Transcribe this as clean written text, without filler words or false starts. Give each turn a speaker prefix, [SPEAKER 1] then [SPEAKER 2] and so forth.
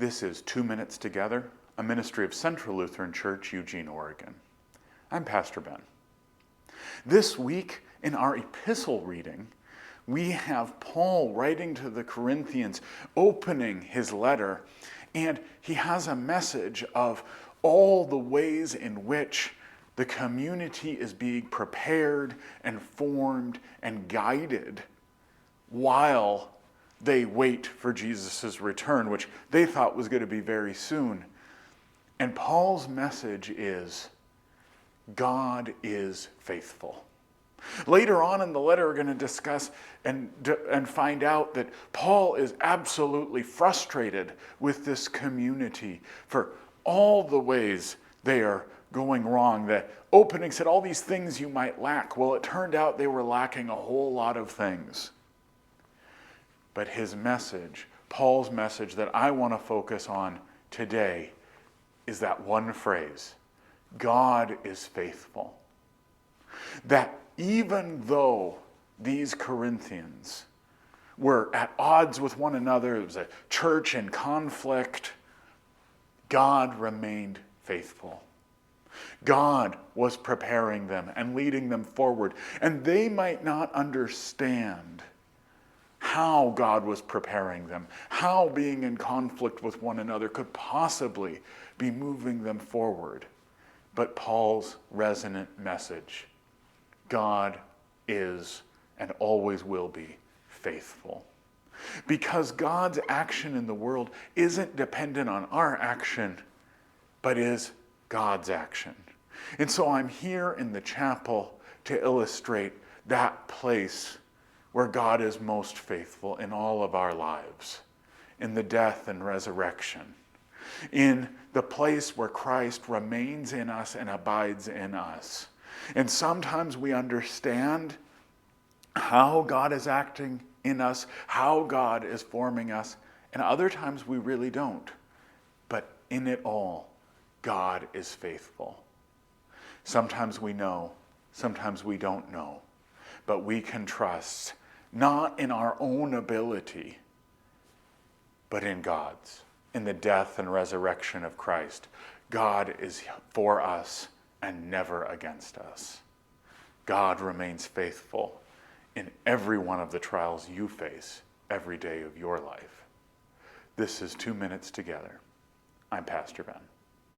[SPEAKER 1] This is 2 Minutes Together, a ministry of Central Lutheran Church, Eugene, Oregon. I'm Pastor Ben. This week in our epistle reading, we have Paul writing to the Corinthians, opening his letter, and he has a message of all the ways in which the community is being prepared and formed and guided while they wait for Jesus' return, which they thought was going to be very soon. And Paul's message is, God is faithful. Later on in the letter, we're going to discuss and find out that Paul is absolutely frustrated with this community for all the ways they are going wrong. The opening said all these things you might lack. Well, it turned out they were lacking a whole lot of things. But his message, Paul's message that I want to focus on today, is that one phrase: God is faithful. That even though these Corinthians were at odds with one another, it was a church in conflict, God remained faithful. God was preparing them and leading them forward. And they might not understand how God was preparing them, how being in conflict with one another could possibly be moving them forward. But Paul's resonant message: God is and always will be faithful. Because God's action in the world isn't dependent on our action, but is God's action. And so I'm here in the chapel to illustrate that place where God is most faithful in all of our lives, in the death and resurrection, in the place where Christ remains in us and abides in us. And sometimes we understand how God is acting in us, how God is forming us, and other times we really don't. But in it all, God is faithful. Sometimes we know, sometimes we don't know, but we can trust not in our own ability, but in God's, in the death and resurrection of Christ. God is for us and never against us. God remains faithful in every one of the trials you face every day of your life. This is 2 Minutes Together. I'm Pastor Ben.